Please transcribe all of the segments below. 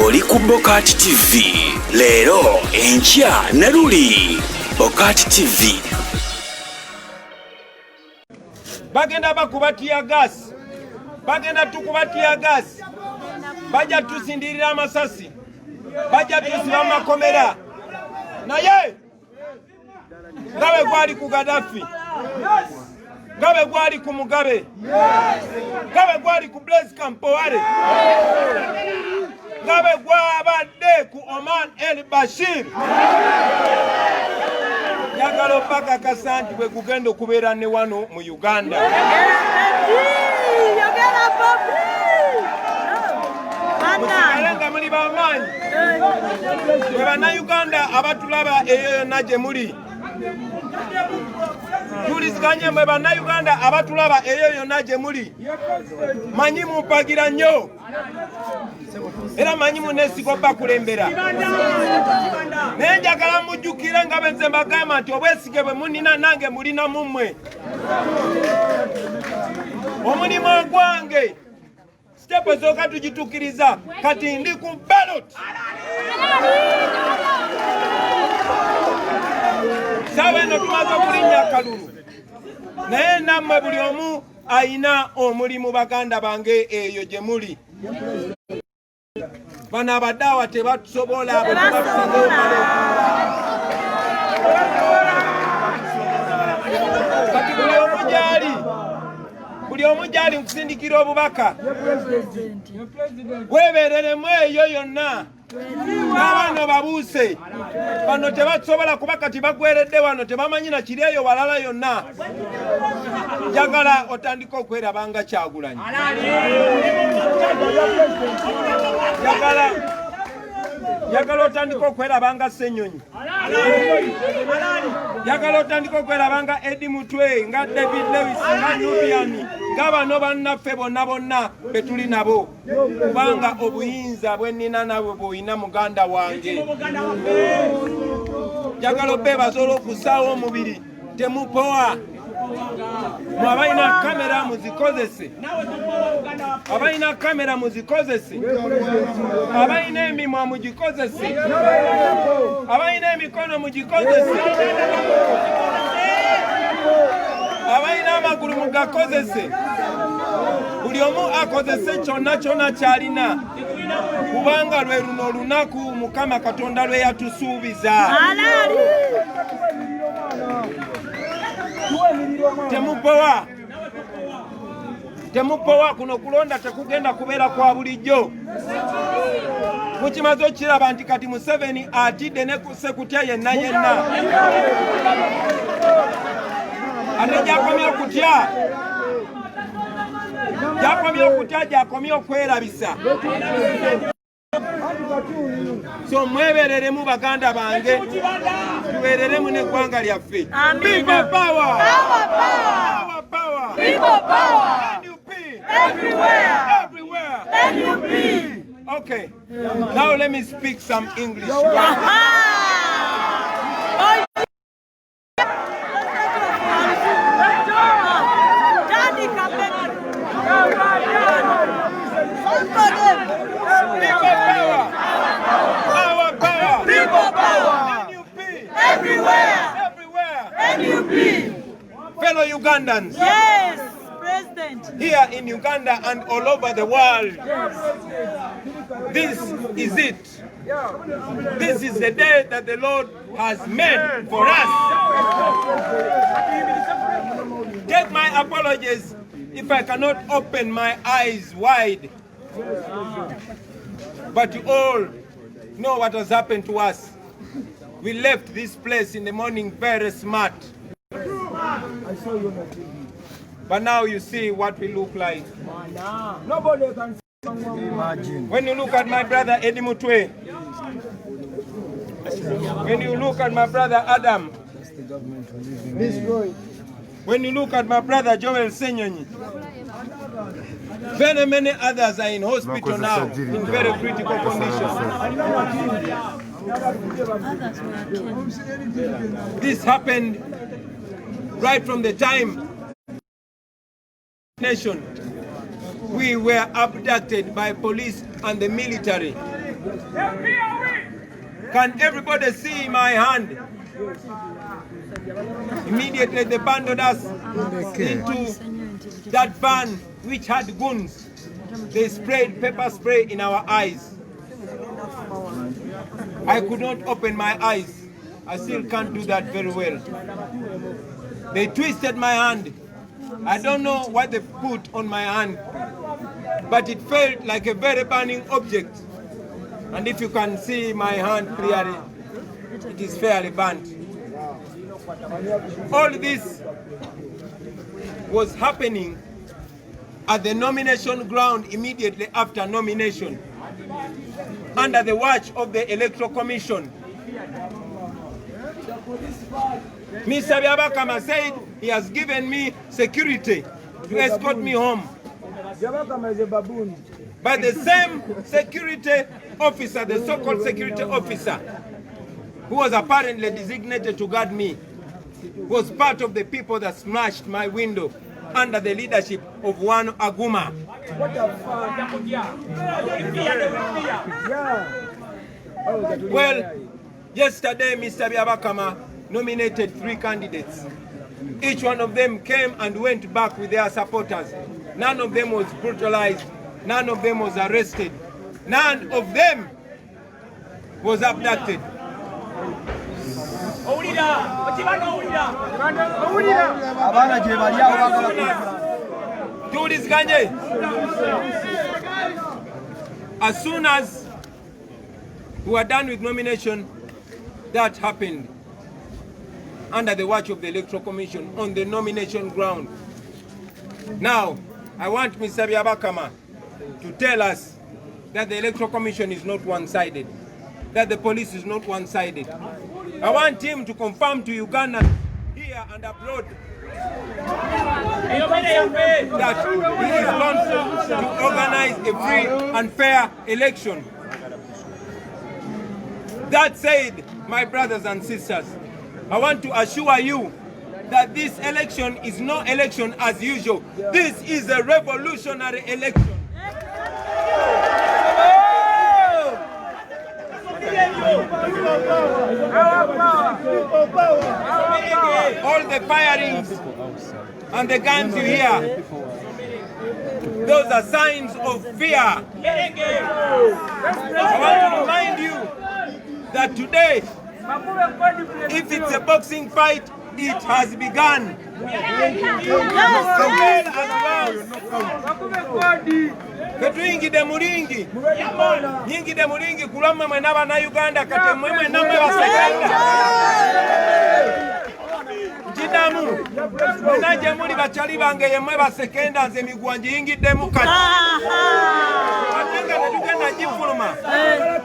oli ku Bokat TV leero enkya ne luli Bokat TV. Bagenda bakubatia gas, bagenda tukubatia gas, baja tusindirira amasasi, baja tusiba amakomera. Naye ngabe gwali ku Gaddafi, ngabe gwali ku Mugabe, ngabe gwali ku Blaise Compaoré, ngabe gwabadde ku Omar el-Bashir. Yagalo paka kasanti bwe kugenda okubeera ne wano mu Uganda. Musigale muli bamaanyi. Bwe bannayuganda abatulaba eyo yonna gye muli. Tuliziganye mwe bannayuganda abatulaba eyo yonna gye muli. Manyi mumpagira nnyo. Era manyi munesigo bakulembera. Naye njagala mujjukire nga benze mbagamba nti obwesige bwe munina nange mulina mummwe. Omulimu ogwange sitepu ezooka tugitukiriza kati ndi ku ballot. Saawa eno tumaze okulinnya akalulu. Naye nammwe buli omu ayina omulimu baganda bange eyo gye muli. Bano abaddawa tebatusobola kati buli omu gyali nkusindikira obubaka weebereremu eyo yonna n'abaana babuuse. Bano tebatusobola kuba kati bagweredde wano tebamanyi na kiri eyo walala yonna. Njagala otandika okwerabanga Kyagulanyi. Njagala otandika okwerabanga Ssenyonyi. Njagala otandika okwerabanga Eddie Mutwe, nga David Lewis, nga Nubian, nga bano bannaffe bonna be tuli nabo. Kubanga obuyinza bwe nnina nabwe bw'olina muganda wange. Njagala obeebaza olw'okussaawo omubiri temupowa. Abalina kamera muzikozese, abalina kamera muzikozese, abalina emimwa mugikozese, abalina emikono mugikozese, abalina amagulu mugakozese. Buli omu akozese kyonna kyonna kyalina, kubanga lwe luno olunaku Mukama Katonda lwe yatusuubiza. Temupowa kuno kulonda tekugenda kubeera kwa bulijjo. Mukimaze okiraba nti kati Museveni atidde ne ku Sekutya yenna. Ate gyakomye okutya, gyakomye okwerabisa. So mwebereremu baganda bange, tubereremu n'eggwanga lyaffe. People power! Power power! People power! NUP! Everywhere! NUP! Okay, now let me speak some English. Fellow Ugandans, yes, President, here in Uganda and all over the world, this is it. This is the day that the Lord has made for us. Take my apologies if I cannot open my eyes wide, but you all know what has happened to us. We left this place in the morning very smart. But now you see what we look like. Nobody can imagine. When you look at my brother Eddie Mutwe, when you look at my brother Adam, when you look at my brother Joel Ssenyonyi, very many others are in hospital now in very critical condition. This happened right from the time nation we were abducted by police and the military Can everybody see my hand? Immediately they bundled us into that van which had guns. They sprayed pepper spray in our eyes. I could not open my eyes. I still can't do that very well. They twisted my hand. I don't know what they put on my hand, but it felt like a very burning object. And if you can see my hand clearly, it is fairly burnt. All this was happening at the nomination ground immediately after nomination, under the watch of the Electoral Commission. Mr. Byabakama said he has given me security to escort me home. But the same security officer, the so-called security officer, who was apparently designated to guard me, was part of the people that smashed my window under the leadership of one Aguma. Well, yesterday Mr. Byabakama nominated 3 candidates. Each one of them came and went back with their supporters. None of them was brutalized. None of them was arrested. None of them was abducted. As soon as we were done with nomination, that happened under the watch of the Electoral Commission on the nomination ground. Now, I want Mr. Byabakama to tell us that the Electoral Commission is not one-sided, that the police is not one-sided. I want him to confirm to Uganda here and abroad that he is going to organize a free and fair election. That said, my brothers and sisters, I want to assure you that this election is no election as usual. This is a revolutionary election. All the firings and the guns you hear, those are signs of fear. I want to remind you that today, if it's a boxing fight, it has begun. Ketuyingide mulingi nyingide mulingi kulama mwe n'abana Uganda kate mwe namwe basekenda kidamu munaje muli bachali bange yemwe basekenda nze migwanji yingiddemu kati atenga tetugenda gifuluma.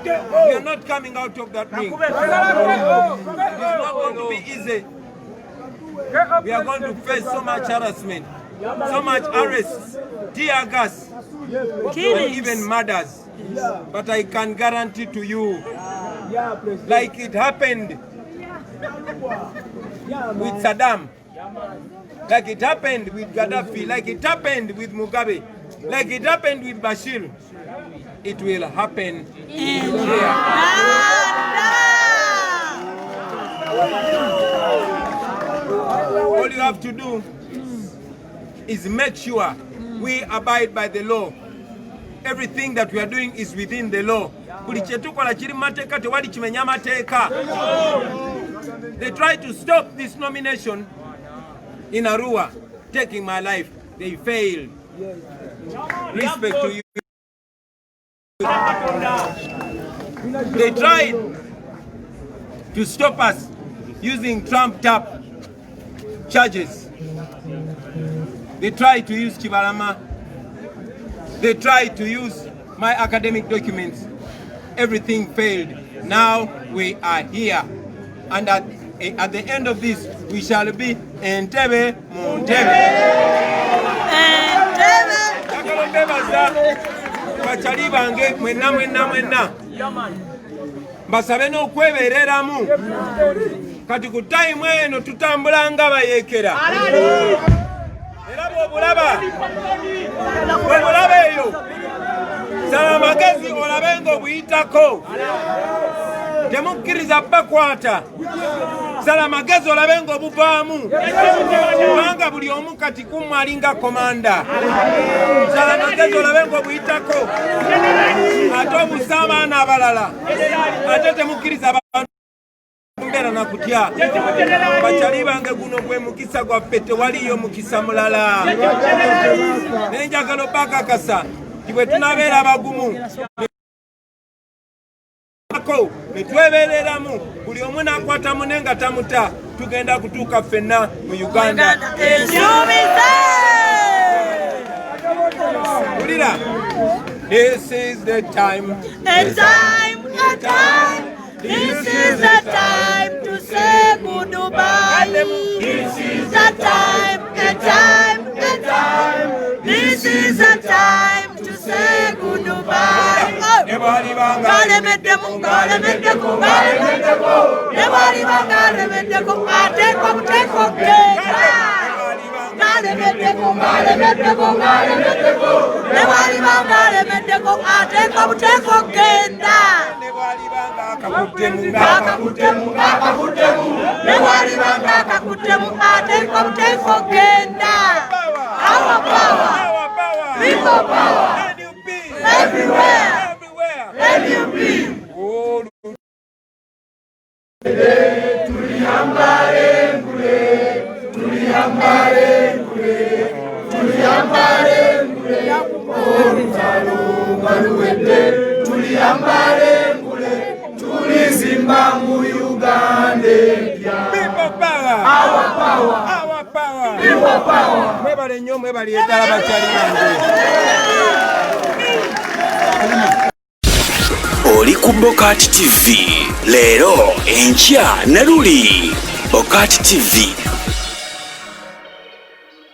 We are not coming out of that ring. It is not going to be easy. We are going to face so much harassment, so much arrests, tear gas, and even murders. But I can guarantee to you, like it happened with Saddam, like it happened with Gaddafi, like it happened with Mugabe, like it happened with Bashir, it will happen here. All you have to do is make sure we abide by the law. Everything that we are doing is within the law. They tried to stop this nomination in Arua, taking my life. They failed. Respect to you. They tried to stop us using trumped-up charges. They tried to use Kibarama. They tried to use my academic documents. Everything failed. Now we are here. And at the end of this, we shall be Entebbe Muntebbe. Bachali bange mwena mwena mwena. Basabe n'okwebereramu. Kati ku time eno tutambula nga bayekera. Era bw'obulaba eyo sala amagezi olabe ng'obuyitako temukkiriza bakwata sala amagezi olabe ng'obuvaamu kubanga buli omu kati kumu alinga komanda sala amagezi olabe ng'obuyitako ate obusa abaana abalala ate temukkiriza mbeera nakutya bakyali bange guno gwe mukisa gwaffe tewaliyo mukisa mulala nenjagala obakakasa ti bwe tunabeera abagumu netwebeereramu buli omu nakwata mune nga tamuta tugenda kutuuka ffenna mu Uganda. Ulira, this is the time. This is the time to say goodbye. This is the time, This is the time to say goodbye. Our power, people power, everywhere, let you be. Mwebale nnyo mwebale eddala bakyali bange. Oli ku Bokati TV leero enkya Naruli. Bokati TV